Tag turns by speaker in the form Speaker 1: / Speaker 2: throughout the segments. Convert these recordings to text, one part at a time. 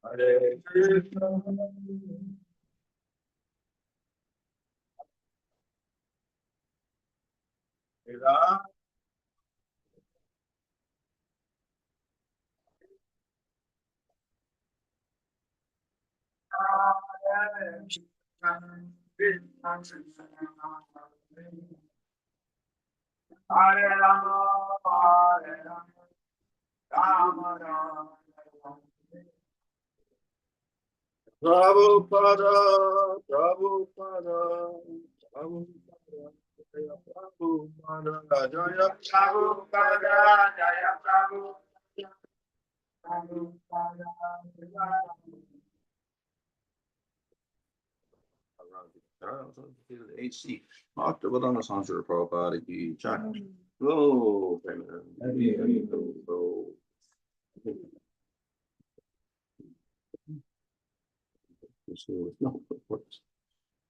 Speaker 1: Hare Krishna, Ram, Hare Krishna, Krishna Krishna, Hare Rama, Hare Rama, Rama Rama, Prabhupada, Prabhupada, Prabhupada, Jaya Prabhupada, Jaya Prabhupada, Jaya Prabhupada, Prabhupada, HC. Bhaktivedanta Sanskrit Prabhupada ki jai. Oh,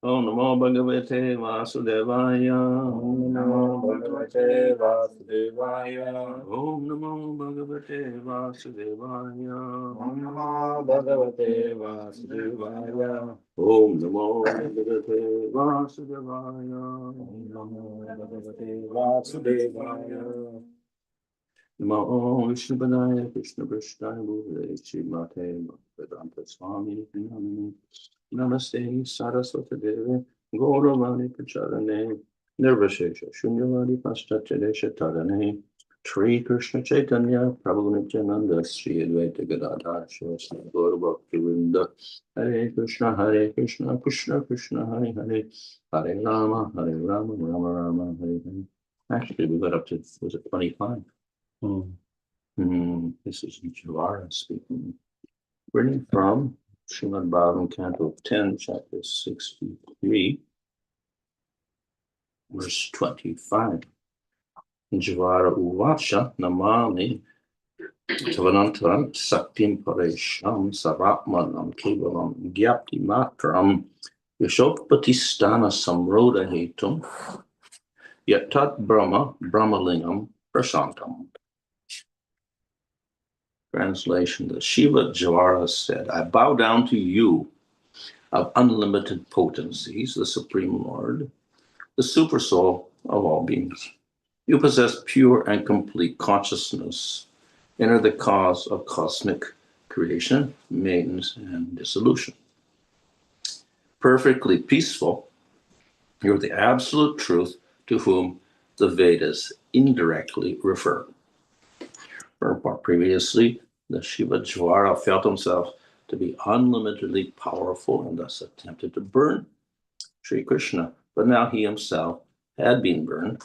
Speaker 1: Om Namo Bhagavate Vasudevaya.
Speaker 2: Om Namo Bhagavate Vasudevaya.
Speaker 1: Om Namo Bhagavate Vasudevaya.
Speaker 2: Om Namo Bhagavate Vasudevaya.
Speaker 1: Om Namo Bhagavate Vasudevaya.
Speaker 2: Om Namo Bhagavate Vasudevaya.
Speaker 1: Namo Vishnupadaya Krishna Prasthaya Bhuvale Srimate Vedanta Swami Namini Namaste Saraswati Deve Gauravani Pracharane Nirvashesha Shunyavadi Paschatadesha Tarane Shri Krishna Chaitanya Prabhu Nityananda Sri Advaita Gadadhar Shivasana Gaura Bhakti Vrinda Hare Krishna Krishna Krishna Hare Hare Hare Rama Rama Rama Hare Hare. Actually, we got up to, was it 25? This is Jivara speaking. Reading from Srimad Bhagavatam, Canto 10, Chapter 63, verse 25. Jivara Uvacha Namami Tavanantram Saktim Paresham Saratmanam Kevalam Gyapti Matram Yashopatistana Samroda Hetum Yatat Brahma Brahmalingam Prasantam. Translation: the Shiva Jivara said, I bow down to you of unlimited potencies, the Supreme Lord, the super soul of all beings. You possess pure and complete consciousness and are the cause of cosmic creation, maintenance, and dissolution. Perfectly peaceful, you're the absolute truth to whom the Vedas indirectly refer. Previously, the Shiva Jivara felt himself to be unlimitedly powerful and thus attempted to burn Sri Krishna. But now he himself had been burned,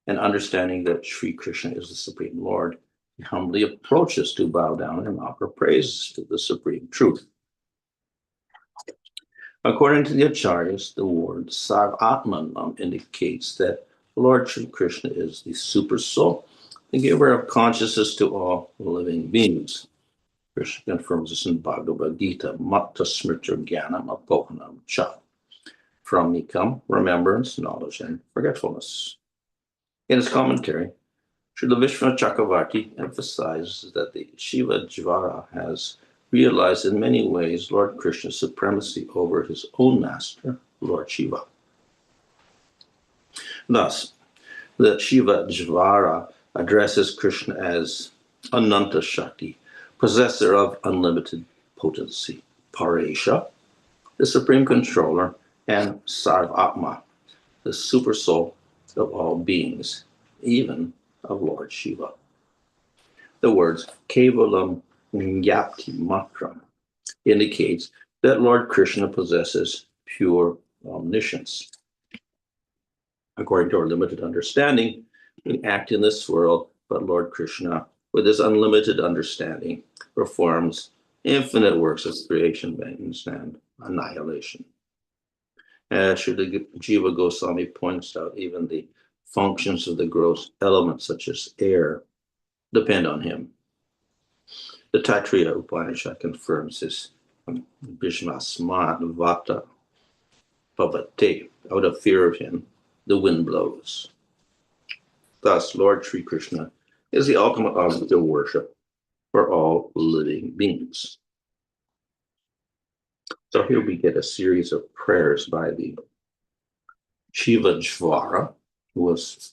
Speaker 1: and understanding that Sri Krishna is the Supreme Lord, he humbly approaches to bow down and offer praises to the Supreme Truth. According to the Acharyas, the word Sarvatmanam indicates that Lord Sri Krishna is the super soul, the giver of consciousness to all living beings. Krishna confirms this in Bhagavad Gita, Matta Smrita Jnanam Apohanam Cha. From me come remembrance, knowledge, and forgetfulness. In his commentary, Srila Vishnu Chakravarti emphasizes that the Shiva Jivara has realized in many ways Lord Krishna's supremacy over his own master, Lord Shiva. Thus, the Shiva Jivara addresses Krishna as Ananta Shakti, possessor of unlimited potency, Paresha, the supreme controller, and Sarvatma, the super soul of all beings, even of Lord Shiva. The words Kevalam Nyapti Matram indicates that Lord Krishna possesses pure omniscience. According to our limited understanding, we act in this world, but Lord Krishna, with his unlimited understanding, performs infinite works of creation, maintenance, and annihilation. As Srila Jiva Goswami points out, even the functions of the gross elements, such as air, depend on him. The Taittiriya Upanishad confirms this. Bhishmasmat Vata Pavate, out of fear of him, the wind blows. Thus, Lord Sri Krishna is the ultimate object of worship for all living beings. So here we get a series of prayers by the Shiva Jvara, who was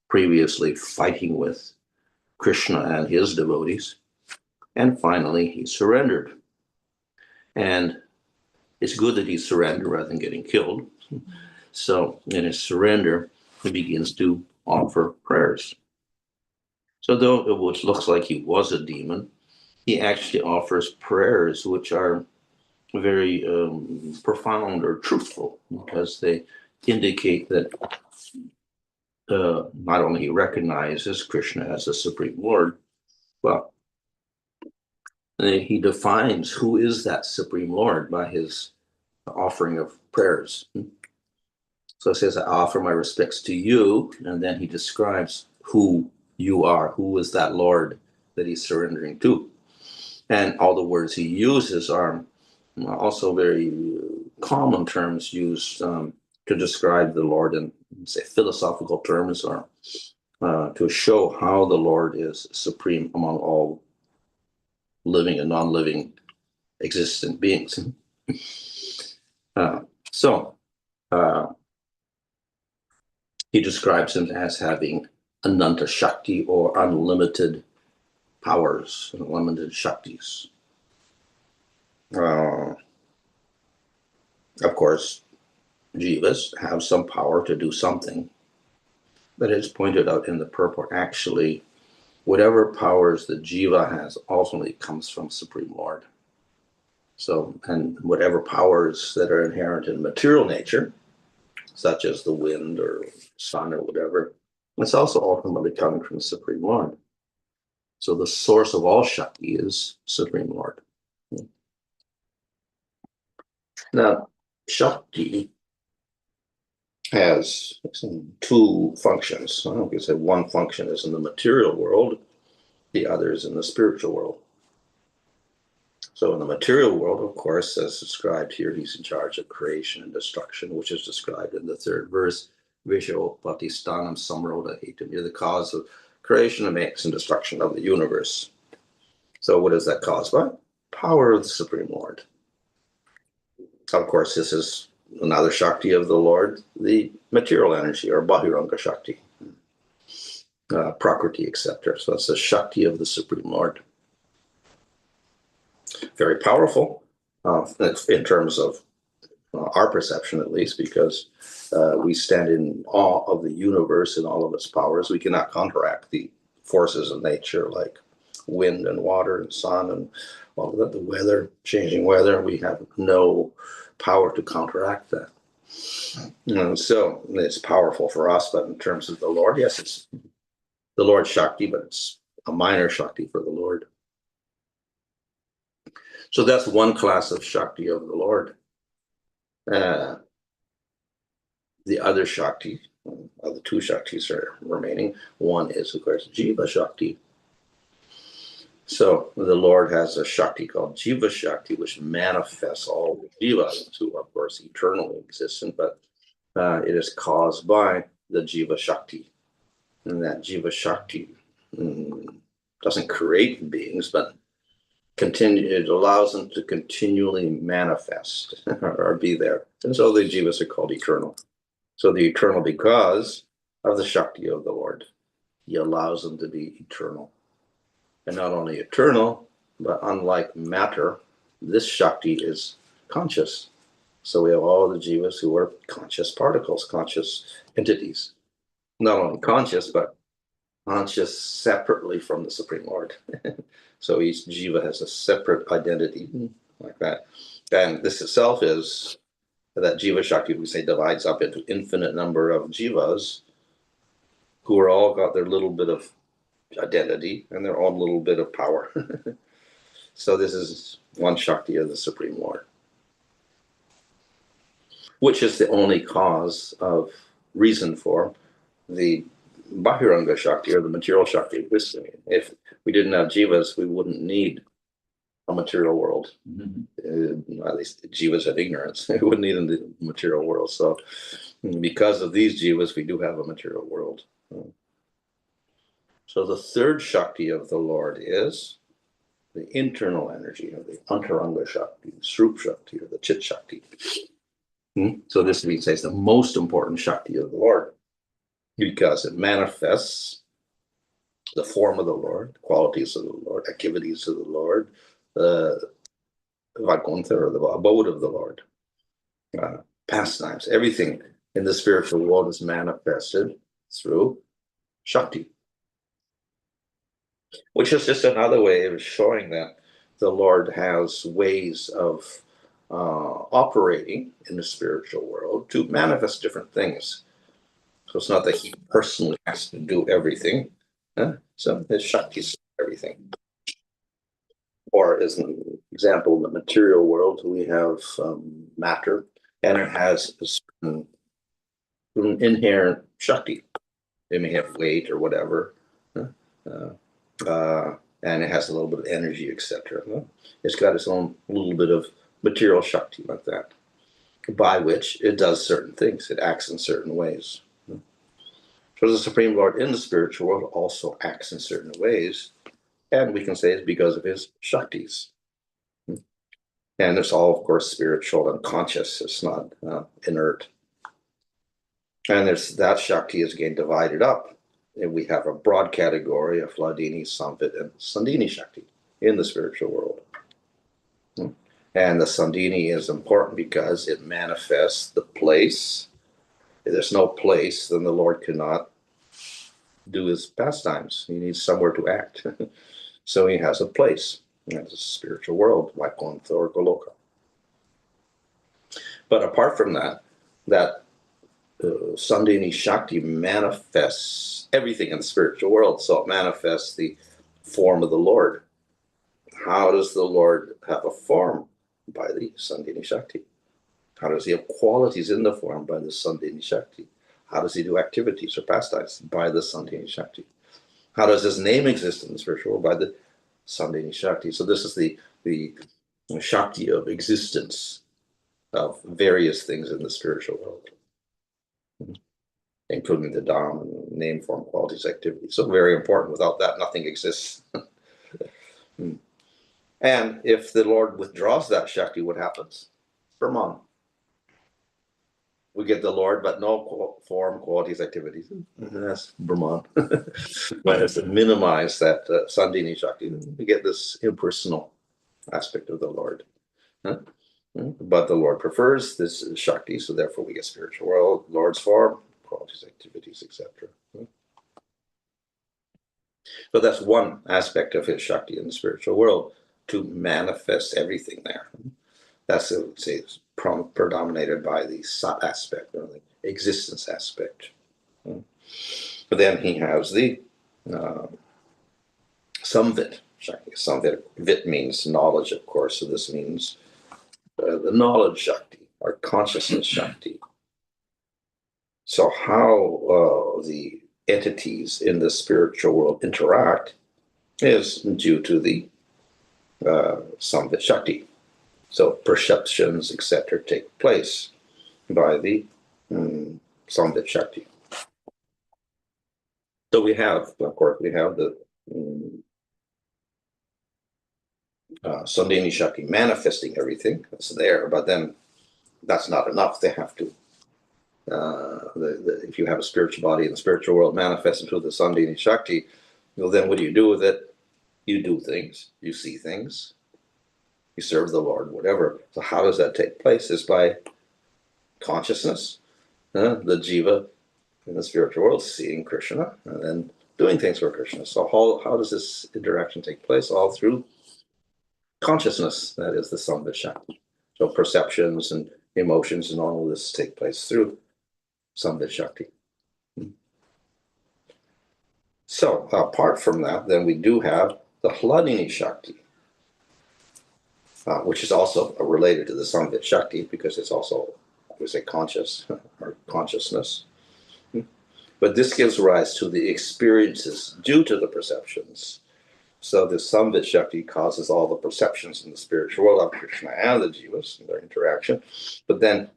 Speaker 1: previously fighting with Krishna and his devotees. And finally, he surrendered. And it's good that he surrendered rather than getting killed. So in his surrender, he begins to offer prayers. So though it looks like he was a demon, he actually offers prayers which are very profound or truthful, because they indicate that not only he recognizes Krishna as the Supreme Lord, but he defines who is that Supreme Lord by his offering of prayers. So it says, I offer my respects to you, and then he describes who you are, who is that Lord that he's surrendering to. And all the words he uses are also very common terms used to describe the Lord in, say, philosophical terms, or to show how the Lord is supreme among all living and non-living existent beings. So he describes him as having ananta shakti, or unlimited powers, unlimited shaktis. Of course, jivas have some power to do something, but it's pointed out in the purport, actually, whatever powers the jiva has ultimately comes from Supreme Lord. So, and whatever powers that are inherent in material nature, such as the wind or sun or whatever, it's also ultimately coming from the Supreme Lord. So the source of all Shakti is Supreme Lord. Now, Shakti has two functions. I don't know, say one function is in the material world, the other is in the spiritual world. So in the material world, of course, as described here, he's in charge of creation and destruction, which is described in the third verse, Vishopatistanam Samroda Hetum. You're the cause of creation and makes and destruction of the universe. So what is that caused by? Power of the Supreme Lord. Of course, this is another Shakti of the Lord, the material energy, or Bahiranga Shakti, Prakriti, etc. So it's the Shakti of the Supreme Lord. Very powerful in terms of our perception, at least, because we stand in awe of the universe and all of its powers. We cannot counteract the forces of nature like wind and water and sun and all of that, the weather, changing weather. We have no power to counteract that. And so it's powerful for us, but in terms of the Lord, yes, it's the Lord Shakti, but it's a minor Shakti for the Lord. So that's one class of Shakti of the Lord. The other Shakti, the two Shaktis are remaining. One is, of course, Jiva Shakti. So the Lord has a Shakti called Jiva Shakti, which manifests all the Jivas, who are, of course, eternally existent, but it is caused by the Jiva Shakti. And that Jiva Shakti doesn't create beings, but it allows them to continually manifest or be there. And so the Jivas are called eternal. So the eternal because of the Shakti of the Lord. He allows them to be eternal. And not only eternal, but unlike matter, this Shakti is conscious. So we have all the Jivas who are conscious particles, conscious entities. Not only conscious, but conscious separately from the Supreme Lord. So each Jiva has a separate identity like that. And this itself is that Jiva Shakti, we say, divides up into infinite number of Jivas who are all got their little bit of identity and their own little bit of power. So this is one Shakti of the Supreme Lord, which is the only cause of reason for the Bahiranga Shakti, or the material Shakti existing. If we didn't have Jivas, we wouldn't need a material world. At least Jivas have ignorance. We wouldn't need the material world. So because of these Jivas, we do have a material world. So the third Shakti of the Lord is the internal energy, the Antaranga Shakti, the Srup Shakti, or the Chit Shakti. So this we say is the most important Shakti of the Lord, because it manifests the form of the Lord, the qualities of the Lord, activities of the Lord, the Vaikuntha, or the abode of the Lord, pastimes, everything in the spiritual world is manifested through Shakti, which is just another way of showing that the Lord has ways of operating in the spiritual world to manifest different things. So it's not that he personally has to do everything. So his Shakti is everything. Or as an example, in the material world, we have matter, and it has a certain inherent Shakti. It may have weight or whatever, and it has a little bit of energy, etc. It's got its own little bit of material Shakti like that, by which it does certain things. It acts in certain ways. So the Supreme Lord in the spiritual world also acts in certain ways, and we can say it's because of his Shaktis. And it's all, of course, spiritual and conscious. It's not inert. And that Shakti is again divided up. And we have a broad category of Hladini, Samvit, and Sandhini Shakti in the spiritual world. And the Sandhini is important because it manifests the place. If there's no place, then the Lord cannot do his pastimes. He needs somewhere to act. So he has a place. That's a spiritual world, Vaikuntha or Goloka. But apart from that, Sandhini Shakti manifests everything in the spiritual world. So it manifests the form of the Lord. How does the Lord have a form? By the Sandhini Shakti. How does he have qualities in the form? By the Sandhini Shakti. How does he do activities or pastimes? By the Sandhini Shakti. How does his name exist in the spiritual world? By the Sandhini Shakti. So this is the Shakti of existence of various things in the spiritual world, including the Dham, name, form, qualities, activities. So very important. Without that, nothing exists. And if the Lord withdraws that Shakti, what happens? Brahman. We get the Lord, but no form, qualities, activities. That's Brahman. But it's to minimize that Sandhini Shakti. We get this impersonal aspect of the Lord. But the Lord prefers this Shakti, so therefore we get spiritual world, Lord's form, qualities, activities, etc. So that's one aspect of his Shakti in the spiritual world, to manifest everything there. That's, I would say, predominated by the Sat aspect, or the existence aspect. But then he has the Samvit Shakti. Samvit means knowledge, of course, so this means the knowledge Shakti, or consciousness Shakti. So how the entities in the spiritual world interact is due to the Samvit Shakti. So perceptions, etc., take place by the Samvit Shakti. So we have, of course, the Sandhini Shakti manifesting everything that's there, but then that's not enough. They have to, if you have a spiritual body in the spiritual world manifested through the Sandhini Shakti, well, then what do you do with it? You do things, you see things, you serve the Lord, whatever. So how does that take place? Is by consciousness, the jiva in the spiritual world seeing Krishna and then doing things for Krishna. So how does this interaction take place? All through consciousness, that is the Samvit Shakti. So perceptions and emotions and all of this take place through Samvit Shakti. So apart from that, then we do have the Hladini Shakti, which is also related to the Samvit Shakti because it's also, we say, conscious or consciousness. But this gives rise to the experiences due to the perceptions. So the Samvit Shakti causes all the perceptions in the spiritual world of Krishna and the jivas and their interaction. But then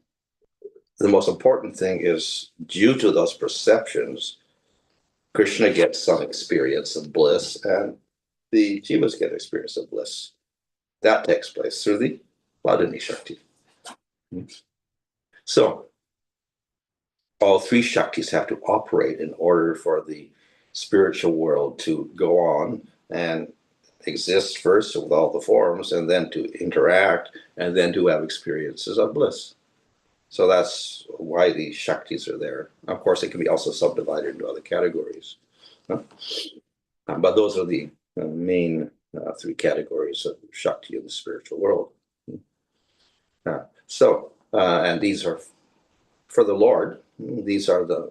Speaker 1: the most important thing is, due to those perceptions, Krishna gets some experience of bliss, and the jivas get experience of bliss. That takes place through the Vladini Shakti. So all three Shaktis have to operate in order for the spiritual world to go on and exist first with all the forms, and then to interact, and then to have experiences of bliss. So that's why the Shaktis are there. Of course, it can be also subdivided into other categories. But those are the main three categories of Shakti in the spiritual world. And these are for the Lord. These are the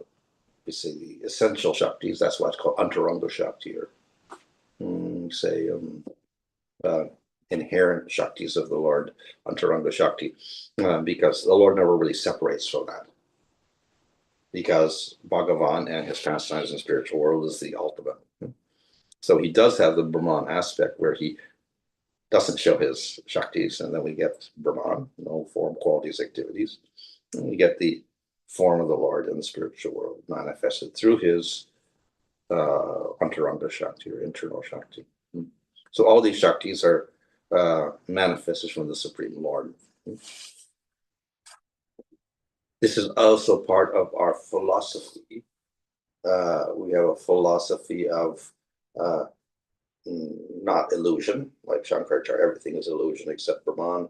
Speaker 1: essential Shaktis. That's why it's called Antaranga Shakti, or inherent Shaktis of the Lord, Antaranga Shakti, because the Lord never really separates from that. Because Bhagavan and his pastimes in the spiritual world is the ultimate. So he does have the Brahman aspect where he doesn't show his Shaktis, and then we get Brahman, form, qualities, activities. And we get the form of the Lord in the spiritual world manifested through his Antaranga Shakti, or internal Shakti. So all these Shaktis are manifested from the Supreme Lord. This is also part of our philosophy. We have a philosophy of not illusion, like Shankaracharya, everything is illusion except Brahman.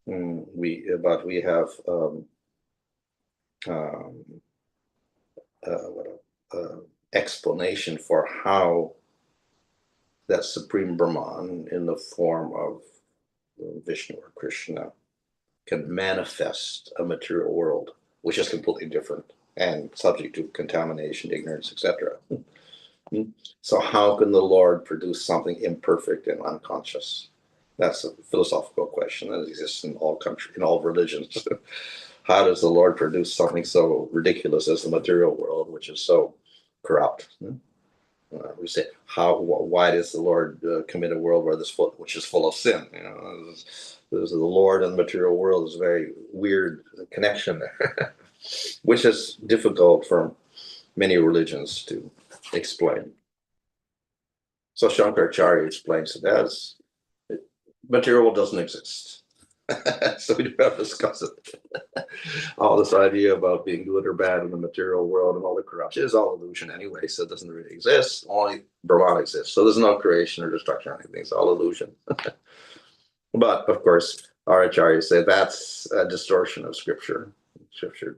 Speaker 1: But we have explanation for how that Supreme Brahman in the form of Vishnu or Krishna can manifest a material world, which is completely different and subject to contamination, ignorance, etc. So how can the Lord produce something imperfect and unconscious? That's a philosophical question that exists in all countries, in all religions. How does the Lord produce something so ridiculous as the material world, which is so corrupt? We say, why does the Lord commit a world which is full of sin? The Lord and the material world is a very weird connection there, which is difficult for many religions to explain. So Shankaracharya explains it as material world doesn't exist. So we do have to discuss it. All this idea about being good or bad in the material world and all the corruption is all illusion anyway, so it doesn't really exist. Only Brahman exists. So there's no creation or destruction or anything. It's all illusion. But of course, our acharyas say that's a distortion of scripture. Scripture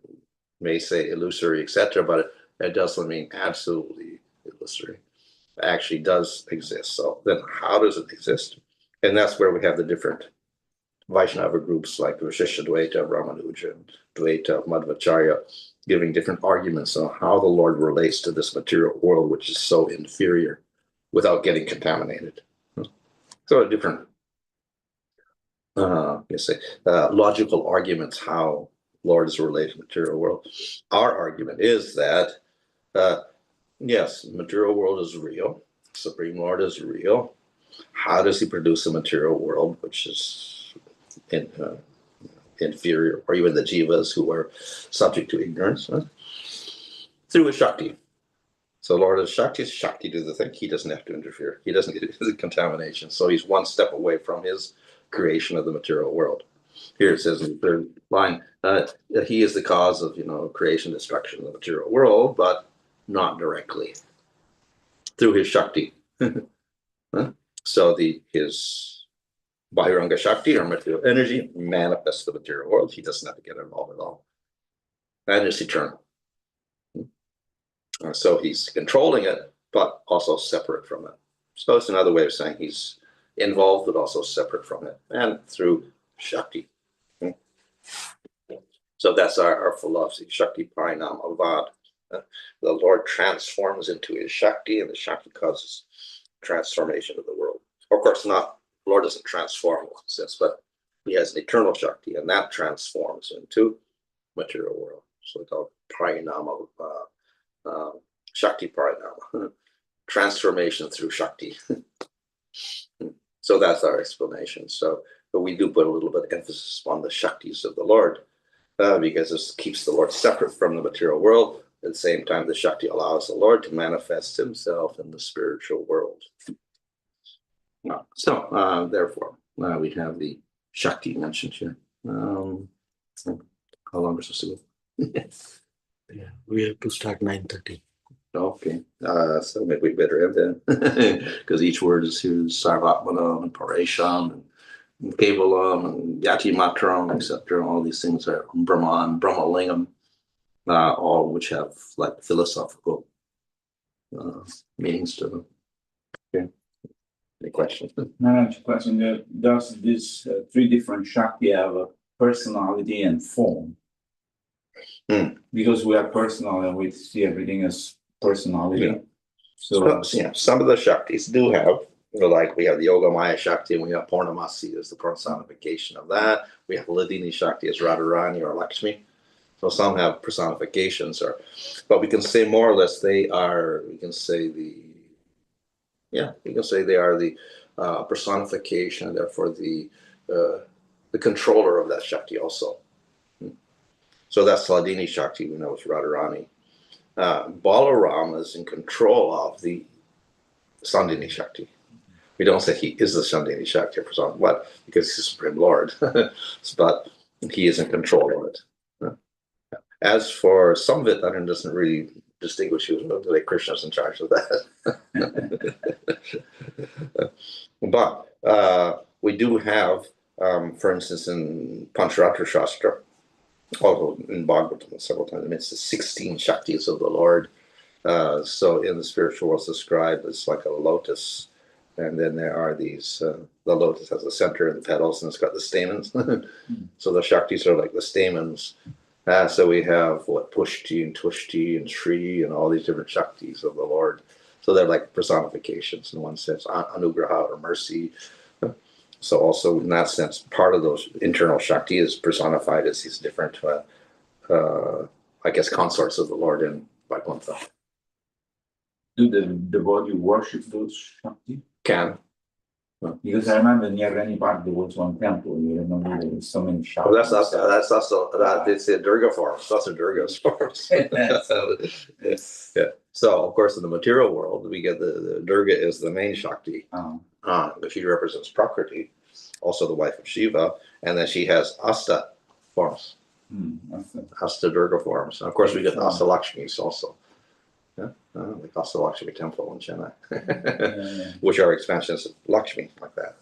Speaker 1: may say illusory, etc., but it doesn't mean absolutely illusory. It actually does exist. So then how does it exist? And that's where we have the different Vaishnava groups like Vishishta Dvaita, Ramanuja, Dvaita, Madhvacharya, giving different arguments on how the Lord relates to this material world, which is so inferior, without getting contaminated. So different, logical arguments how Lord is related to the material world. Our argument is that, yes, the material world is real. Supreme Lord is real. How does he produce a material world which is inferior, or even the jivas who are subject to ignorance? Through his Shakti. So Lord is Shakti do the thing. He doesn't have to interfere. He doesn't get the contamination. So he's one step away from his creation of the material world. Here it says in the third line, he is the cause of creation, destruction of the material world, but not directly. Through his Shakti. So his Bahiranga Shakti, or material energy, manifests the material world. He doesn't have to get involved at all. And it's eternal. So he's controlling it, but also separate from it. So it's another way of saying he's involved, but also separate from it, and through Shakti. So that's our philosophy, Shakti Parinama Vad. The Lord transforms into his Shakti, and the Shakti causes transformation of the world. Of course, the Lord doesn't transform, but he has an eternal Shakti, and that transforms into material world. So it's called Parinama, Shakti Parinama, transformation through Shakti. So that's our explanation. But we do put a little bit of emphasis on the Shaktis of the Lord, because this keeps the Lord separate from the material world. At the same time, the Shakti allows the Lord to manifest himself in the spiritual world. So, therefore, we have the Shakti mentioned here. How long are we supposed to go?
Speaker 2: Yeah, we have to start 9:30.
Speaker 1: Okay, so maybe we better end then, because each word is here, Sarvatmanam and Paresham and Kevalam and Yati Matram, etc. All these things are Brahman, Brahmalingam, all which have like philosophical meanings to them. Okay. Any questions?
Speaker 3: Maharaj, question: does this three different Shakti have a personality and form? Because we are personal and we see everything as personality.
Speaker 1: Yeah. So yeah, some of the Shaktis do have, like we have the Yoga Maya Shakti and we have Purnamasi as the personification of that. We have Ladini Shakti as Radharani or Lakshmi. So some have personifications, but we can say more or less they are. We can say they are the personification, therefore the controller of that Shakti also. So that's Ladini Shakti. We know it's Radharani. Balaram is in control of the Sandini Shakti. We don't say he is the Sandini Shakti for some, what? Because he's the Supreme Lord, but he is in control of it. As for Samvit, that doesn't really distinguish who, like Krishna's in charge of that. But we do have, for instance, in Pancharatra Shastra, also in Bhagavatam several times, it's the 16 Shaktis of the Lord. So in the spiritual world, it's described as like a lotus. And then there are these, the lotus has a center and the petals, and it's got the stamens. So the Shaktis are like the stamens. So we have Pushti and Tushti and Shri and all these different Shaktis of the Lord. So they're like personifications in one sense, Anugraha or mercy. So also in that sense, part of those internal Shakti is personified as these different, I guess, consorts of the Lord in Vaikuntha.
Speaker 3: Do the devotee worship those Shakti?
Speaker 1: Can.
Speaker 3: Because I remember near Rani Park there was one temple. You remember there was so many Shaktis.
Speaker 1: Oh, that's also it's the Durga forms. That's the Durga's forms. Yeah. So of course in the material world we get the Durga is the main Shakti. But she represents Prakriti, also the wife of Shiva, and then she has Asta forms. Asta Durga forms. And of course we get the Asta Lakshmis also. Yeah, like Asta Lakshmi temple in Chennai, which are expansions of Lakshmi like that.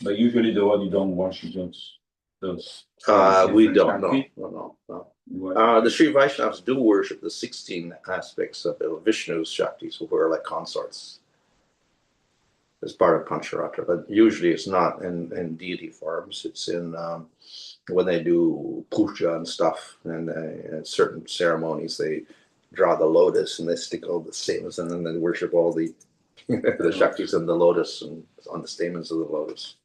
Speaker 3: But usually the one you don't worship those.
Speaker 1: We don't. No. The Sri Vaishnavas do worship the 16 aspects of Vishnu's Shaktis, who are like consorts, as part of Pancharatra. But usually it's not in deity forms. It's in when they do puja and stuff, and at certain ceremonies they draw the lotus and they stick all the stamens, and then they worship all the the Shaktis in the lotus and on the stamens of the lotus.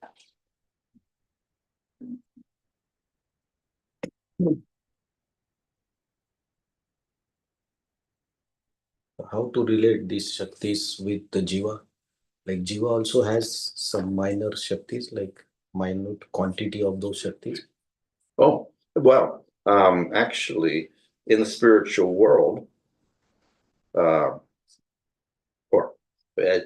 Speaker 2: How to relate these Shaktis with the Jiva? Like Jiva also has some minor Shaktis, like minute quantity of those Shaktis.
Speaker 1: Oh, well, actually, in the spiritual world, or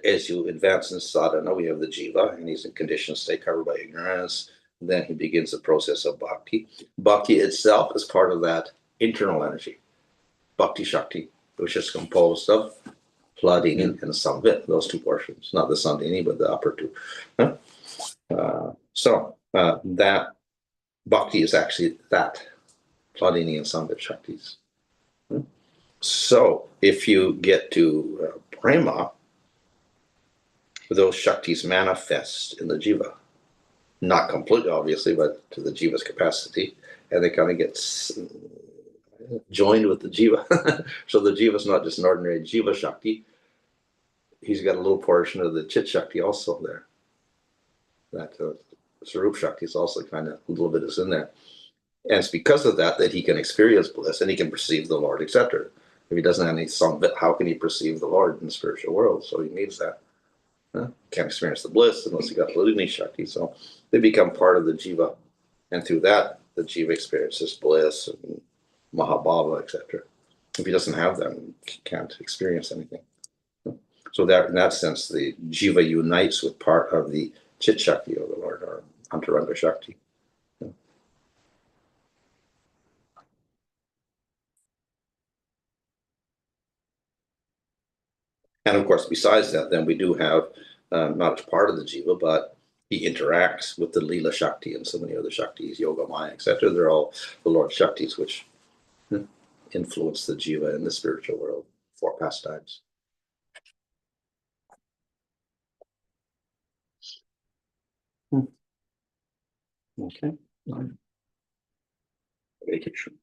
Speaker 1: as you advance in sadhana, we have the jiva, and he's in conditioned state covered by ignorance. Then he begins the process of bhakti. Bhakti itself is part of that internal energy, bhakti shakti, which is composed of Hladini and Samvit, those two portions, not the Sandini, but the upper two. So that bhakti is actually that Hladini and Samvit Shaktis. So if you get to prema, those Shaktis manifest in the jiva. Not completely, obviously, but to the jiva's capacity. And they kind of get joined with the jiva. So the jiva is not just an ordinary jiva Shakti. He's got a little portion of the chit Shakti also there. That Sarup Shakti is also kind of a little bit is in there. And it's because of that he can experience bliss and he can perceive the Lord, etc. If he doesn't have any Samvit, how can he perceive the Lord in the spiritual world? So he needs that. Can't experience the bliss unless he got Hladini Shakti. So they become part of the jiva. And through that, the jiva experiences bliss and Mahabhava, etc. If he doesn't have them, he can't experience anything. So that in that sense, the jiva unites with part of the chit shakti of the Lord, or antaranga shakti. And of course, besides that, then we do have not as part of the jiva, but he interacts with the lila shakti and so many other shaktis, yoga, maya, etc. They're all the Lord shaktis which influence the jiva in the spiritual world for pastimes. Okay. Hare Krishna.